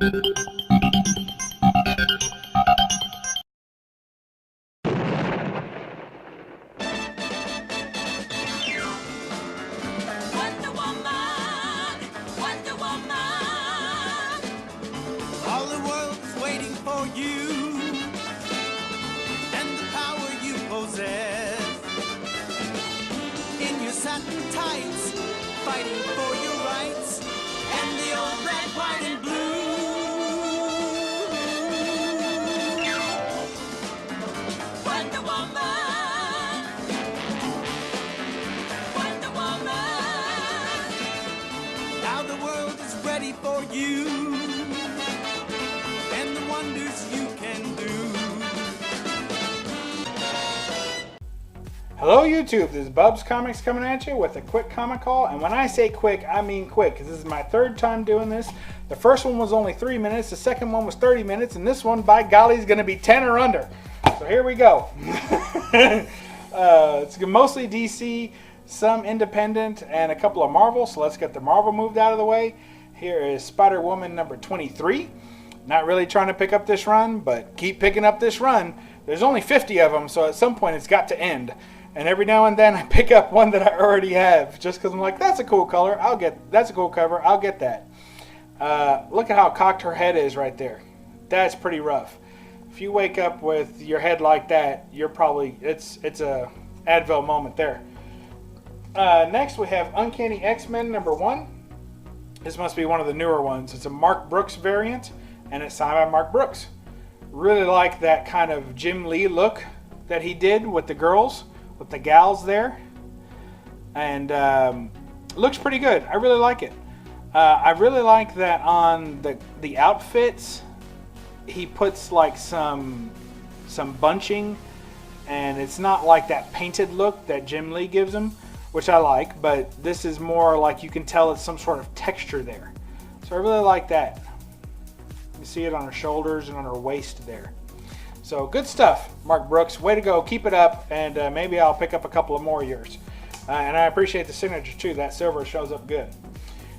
All the world is waiting for you and the power you possess. In your satin tights, fighting for your rights, and the old red, white, and blue. Wonder Woman, Wonder Woman. Now the world is ready for you and the wonders you can do. Hello YouTube, this is BUB'S Comics coming at you with a quick comic haul, and when I say quick, I mean quick, because this is my third time doing this. The first one was only 3 minutes, the second one was 30 minutes, and this one, by golly, is going to be 10 or under. So here we go. It's mostly DC, some independent, and a couple of Marvel, so let's get the Marvel moved out of the way. Here is Spider-Woman number 23. Not really trying to pick up this run, but keep picking up this run. There's only 50 of them, so at some point it's got to end. And every now and then I pick up one that I already have, just because I'm like, that's a cool color, that's a cool cover, I'll get that. Look at how cocked her head is right there. That's pretty rough. If you wake up with your head like that, you're probably, it's a Advil moment there. Next we have Uncanny X-Men number 1. This must be one of the newer ones. It's a Mark Brooks variant, and it's signed by Mark Brooks. Really like that kind of Jim Lee look that he did with the girls, with the gals there, and looks pretty good. I really like it. I really like that on the outfits he puts like some bunching, and it's not like that painted look that Jim Lee gives him, which I like, but this is more like you can tell it's some sort of texture there. So I really like that. You see it on her shoulders and on her waist there. So good stuff, Mark Brooks. Way to go. Keep it up, and maybe I'll pick up a couple of more of yours. And I appreciate the signature too. That silver shows up good.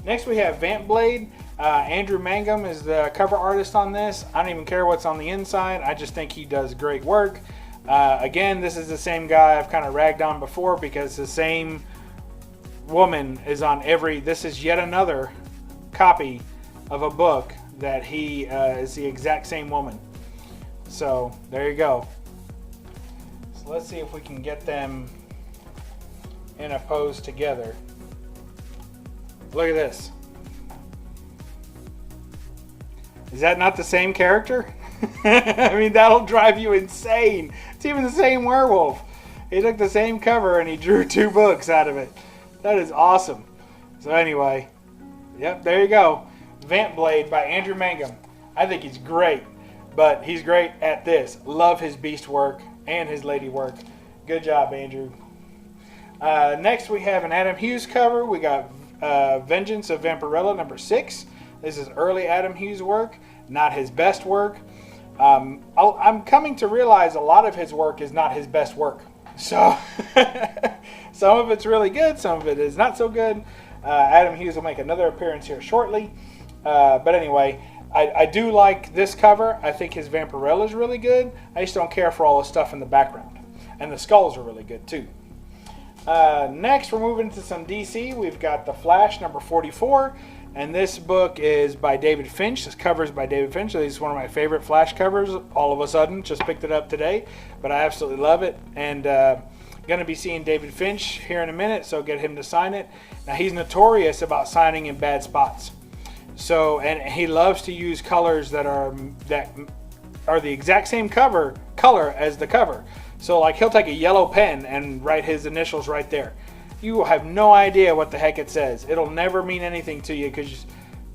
Next we have Vamp Blade. Andrew Mangum is the cover artist on this. I don't even care what's on the inside. I just think he does great work. Again, this is the same guy I've kind of ragged on before, because the same woman is on every... This is yet another copy of a book that he is the exact same woman. So there you go. So let's see if we can get them in a pose together. Look at this. Is that not the same character? I mean, that'll drive you insane. It's even the same werewolf. He took the same cover and he drew 2 books out of it. That is awesome. So anyway, yep, there you go. Vamp Blade by Andrew Mangum. I think he's great, but he's great at this. Love his beast work and his lady work. Good job, Andrew. Next we have an Adam Hughes cover. We got Vengeance of Vampirella number 6. This is early Adam Hughes work, not his best work. I'm coming to realize a lot of his work is not his best work. So some of it's really good, some of it is not so good. Adam Hughes will make another appearance here shortly. But anyway, I do like this cover. I think his Vampirella is really good. I just don't care for all the stuff in the background. And the skulls are really good too. Next, we're moving to some DC. We've got The Flash number 44. And this book is by David Finch. This cover is by David Finch. This is one of my favorite Flash covers. All of a sudden, just picked it up today. But I absolutely love it. And going to be seeing David Finch here in a minute, so get him to sign it. Now, he's notorious about signing in bad spots. So, and he loves to use colors that are the exact same color as the cover. So like he'll take a yellow pen and write his initials right there. You will have no idea what the heck it says. It'll never mean anything to you, because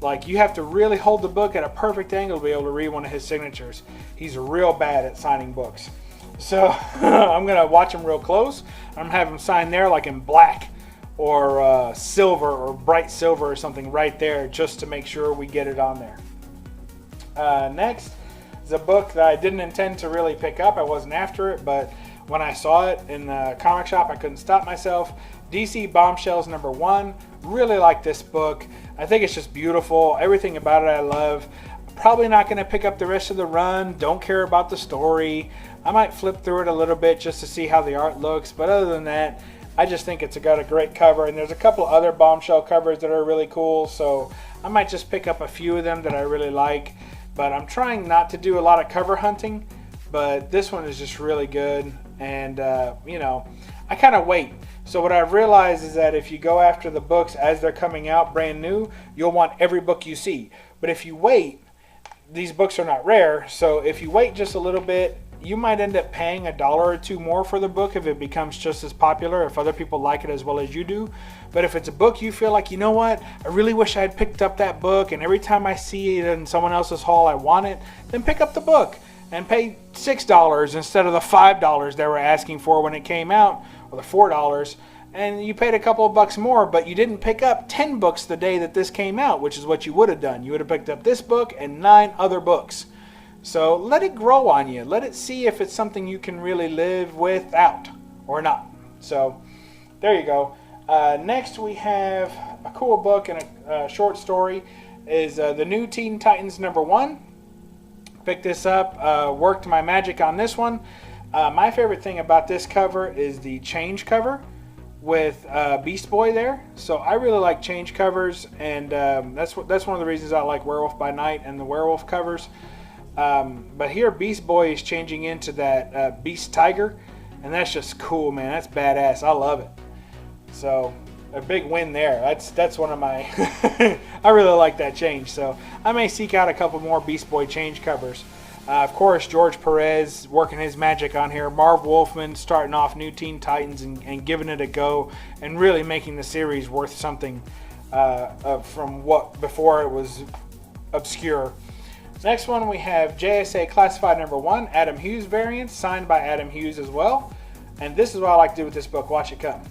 like you have to really hold the book at a perfect angle to be able to read one of his signatures. He's real bad at signing books. So I'm gonna watch him real close. I'm gonna have him sign there like in black or silver or bright silver or something right there, just to make sure we get it on there. Next is a book that I didn't intend to really pick up. I wasn't after it, but when I saw it in the comic shop, I couldn't stop myself. DC Bombshells number 1. Really like this book. I think it's just beautiful. Everything about it I love. Probably not going to pick up the rest of the run. Don't care about the story. I might flip through it a little bit just to see how the art looks. But other than that, I just think it's got a great cover. And there's a couple of other Bombshell covers that are really cool. So I might just pick up a few of them that I really like. But I'm trying not to do a lot of cover hunting. But this one is just really good. And, you know, I kind of wait. So what I've realized is that if you go after the books as they're coming out brand new, you'll want every book you see. But if you wait, these books are not rare. So if you wait just a little bit, you might end up paying $1 or $2 more for the book if it becomes just as popular, if other people like it as well as you do. But if it's a book you feel like, you know what, I really wish I had picked up that book, and every time I see it in someone else's haul, I want it, then pick up the book and pay $6 instead of the $5 they were asking for when it came out, or the $4. And you paid a couple of bucks more, but you didn't pick up 10 books the day that this came out, which is what you would have done. You would have picked up this book and 9 other books. So let it grow on you. Let it see if it's something you can really live without or not. So there you go. Next we have a cool book and a short story. Is the new Teen Titans #1. Picked this up, worked my magic on this one. My favorite thing about this cover is the change cover with Beast Boy there. So I really like change covers, and that's one of the reasons I like Werewolf by Night and the werewolf covers. But here Beast Boy is changing into that Beast Tiger, and that's just cool, man. That's badass. I love it. So a big win there. That's one of my I really like that change. So I may seek out a couple more Beast Boy change covers. Of course, George Perez working his magic on here. Marv Wolfman starting off New Teen Titans and giving it a go and really making the series worth something from what before it was obscure. Next one we have JSA Classified #1, Adam Hughes variant, signed by Adam Hughes as well. And this is what I like to do with this book. Watch it come.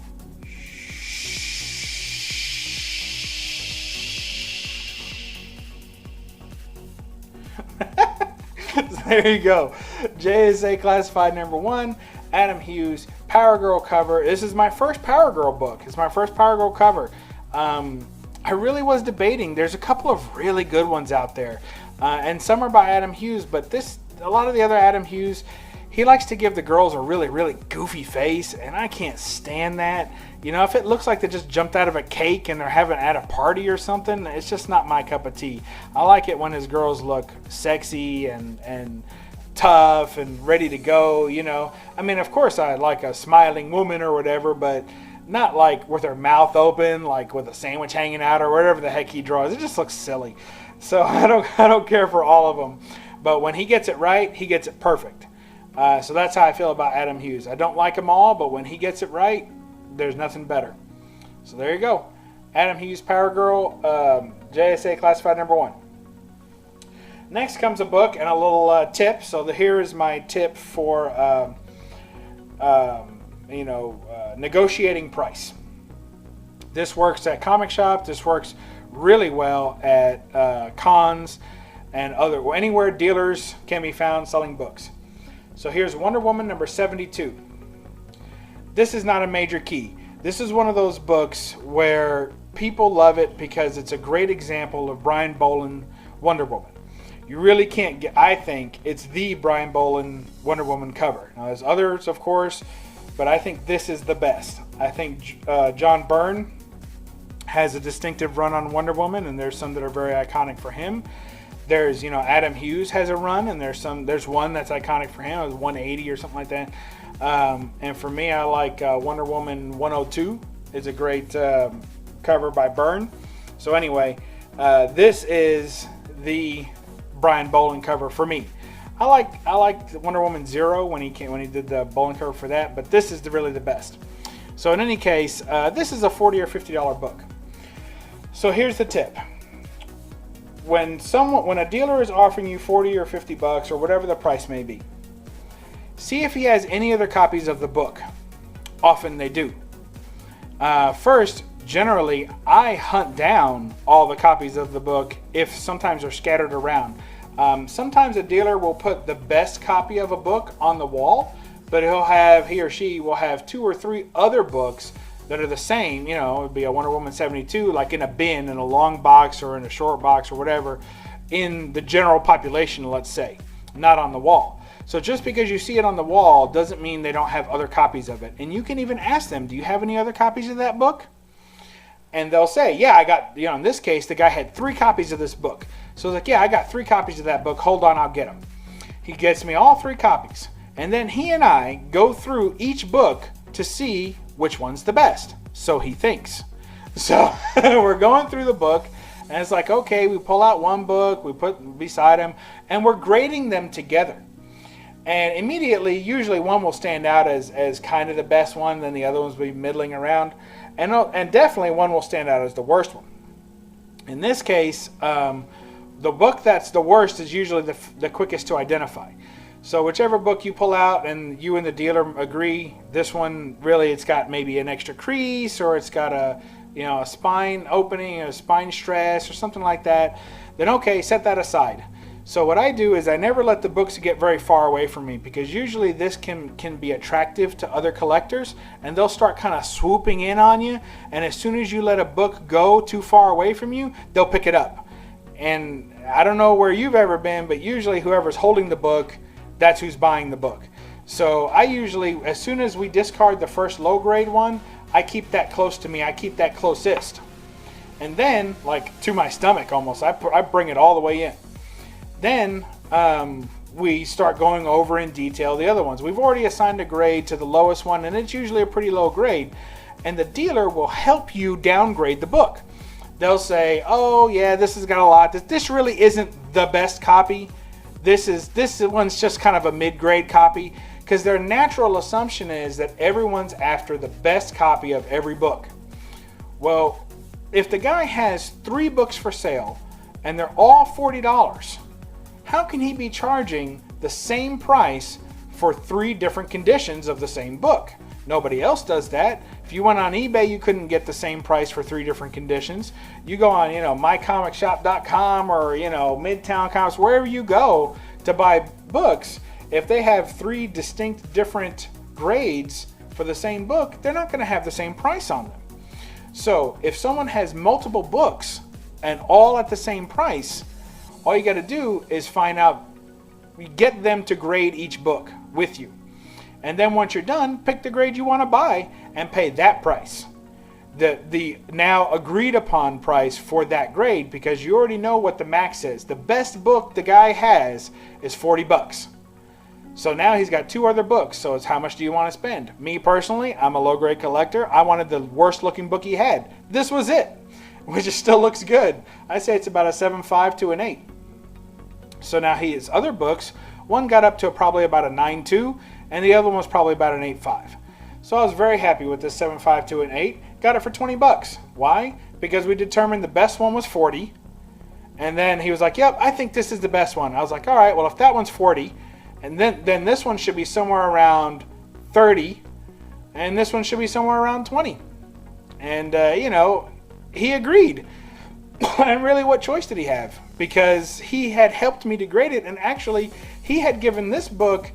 There you go. JSA Classified #1, Adam Hughes, Power Girl cover. This is my first Power Girl book. It's my first Power Girl cover. I really was debating. There's a couple of really good ones out there. And some are by Adam Hughes, but a lot of the other Adam Hughes, he likes to give the girls a really, really goofy face, and I can't stand that. You know, if it looks like they just jumped out of a cake and they're having at a party or something, it's just not my cup of tea. I like it when his girls look sexy and tough and ready to go, you know. I mean, of course I like a smiling woman or whatever, but not like with her mouth open, like with a sandwich hanging out or whatever the heck he draws. It just looks silly. So I don't care for all of them. But when he gets it right, he gets it perfect. So that's how I feel about Adam Hughes. I don't like them all, but when he gets it right, there's nothing better. So there you go. Adam Hughes, Power Girl, JSA Classified #1. Next comes a book and a little tip. So here is my tip for negotiating price. This works at comic shops. This works really well at cons and anywhere dealers can be found selling books. So here's Wonder Woman #72. This is not a major key. This is one of those books where people love it because it's a great example of Brian Boland Wonder Woman. You really can't get, I think it's the Brian Boland Wonder Woman cover. Now there's others, of course, but I think this is the best. I think John Byrne has a distinctive run on Wonder Woman, and there's some that are very iconic for him. There's, Adam Hughes has a run, and there's one that's iconic for him. It was 180 or something like that. And for me, I like Wonder Woman 102. It's a great cover by Byrne. So anyway, this is the Brian Boland cover for me. I like Wonder Woman 0 when he did the Boland cover for that, but this is really the best. So in any case, this is a $40 or $50 book. So here's the tip. When a dealer is offering you 40 or 50 bucks or whatever the price may be, see if he has any other copies of the book. Often they do. First, generally, I hunt down all the copies of the book if sometimes they're scattered around. Sometimes a dealer will put the best copy of a book on the wall, but he or she will have 2 or 3 other books that are the same. It would be a Wonder Woman 72, like in a bin, in a long box or in a short box or whatever. in the general population, let's say, not on the wall. So just because you see it on the wall doesn't mean they don't have other copies of it. And you can even ask them, do you have any other copies of that book? And they'll say, yeah, I got, in this case, the guy had 3 copies of this book. So I was like, yeah, I got 3 copies of that book. Hold on, I'll get them. He gets me all 3 copies. And then he and I go through each book to see which one's the best. So he thinks. So we're going through the book, and it's like, okay, we pull out one book, we put beside him, and we're grading them together. And immediately, usually one will stand out as kind of the best one, then the other ones will be middling around. And definitely one will stand out as the worst one. In this case, the book that's the worst is usually the quickest to identify. So whichever book you pull out and you and the dealer agree, this one really, it's got maybe an extra crease, or it's got a spine opening, a spine stress, or something like that, then okay, set that aside. So what I do is I never let the books get very far away from me, because usually this can be attractive to other collectors, and they'll start kind of swooping in on you, and as soon as you let a book go too far away from you, they'll pick it up. And I don't know where you've ever been, but usually whoever's holding the book, that's who's buying the book. So I usually, as soon as we discard the first low grade one, I keep that close to me. I keep that closest. And then, like to my stomach almost, I bring it all the way in. Then we start going over in detail the other ones. We've already assigned a grade to the lowest one, and it's usually a pretty low grade. And the dealer will help you downgrade the book. They'll say, oh yeah, this has got a lot. This really isn't the best copy. This one's just kind of a mid-grade copy, because their natural assumption is that everyone's after the best copy of every book. Well, if the guy has 3 books for sale and they're all $40, how can he be charging the same price for 3 different conditions of the same book? Nobody else does that. If you went on eBay, you couldn't get the same price for 3 different conditions. You go on, mycomicshop.com or, Midtown Comics, wherever you go to buy books, if they have 3 distinct different grades for the same book, they're not going to have the same price on them. So if someone has multiple books and all at the same price, all you got to do is find out, get them to grade each book with you. And then once you're done, pick the grade you want to buy and pay that price. The now agreed upon price for that grade, because you already know what the max is. The best book the guy has is $40. So now he's got 2 other books. So it's how much do you want to spend? Me personally, I'm a low grade collector. I wanted the worst looking book he had. This was it, which still looks good. I say it's about a 7.5 to an 8. So now his other books, one got up to probably about a 9.2, and the other one was probably about an 8.5. So I was very happy with this 7.5 to an 8. Got it for $20. Why? Because we determined the best one was 40. And then he was like, yep, I think this is the best one. I was like, all right, well, if that one's 40, and then this one should be somewhere around 30, and this one should be somewhere around 20. And, he agreed. And really, what choice did he have? Because he had helped me to grade it, and actually, he had given this book,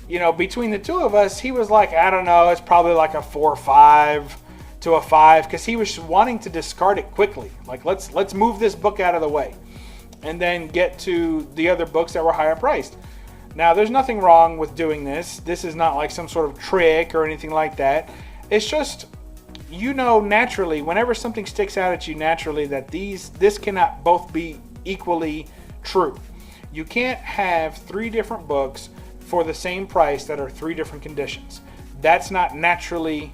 between the 2 of us, he was like, I don't know, it's probably like a 4.5 to a 5, because he was wanting to discard it quickly. Like, let's move this book out of the way, and then get to the other books that were higher priced. Now, there's nothing wrong with doing this. This is not like some sort of trick or anything like that. It's just, naturally, whenever something sticks out at you naturally, that this cannot both be equally true. You can't have 3 different books for the same price that are 3 different conditions. That's not naturally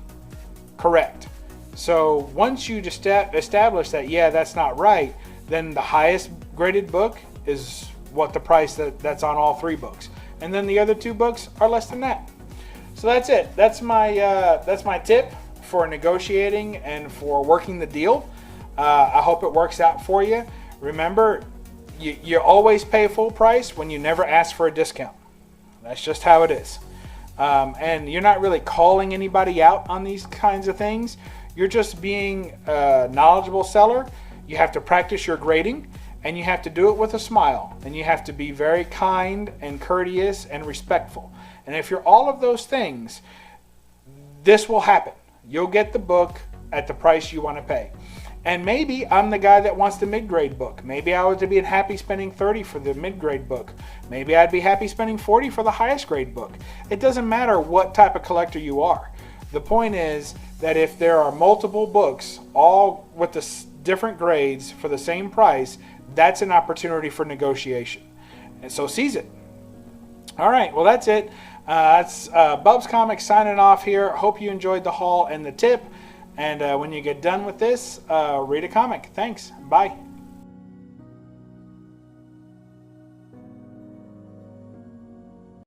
correct. So once you establish that, yeah, that's not right, then the highest graded book is what the price that's on all 3 books, and then the other 2 books are less than that. So that's it. That's my tip for negotiating and for working the deal. I hope it works out for you. Remember, you always pay full price when you never ask for a discount. That's just how it is. And you're not really calling anybody out on these kinds of things. You're just being a knowledgeable seller. You have to practice your grading, and you have to do it with a smile, and you have to be very kind and courteous and respectful. And if you're all of those things, this will happen. You'll get the book at the price you want to pay. And maybe I'm the guy that wants the mid-grade book. Maybe I would be happy spending $30 for the mid-grade book. Maybe I'd be happy spending $40 for the highest grade book. It doesn't matter what type of collector you are. The point is that if there are multiple books, all with the different grades for the same price, that's an opportunity for negotiation. And so seize it. All right, well that's it. That's BUB'S Comics signing off here. Hope you enjoyed the haul and the tip. And when you get done with this, read a comic. Thanks. Bye.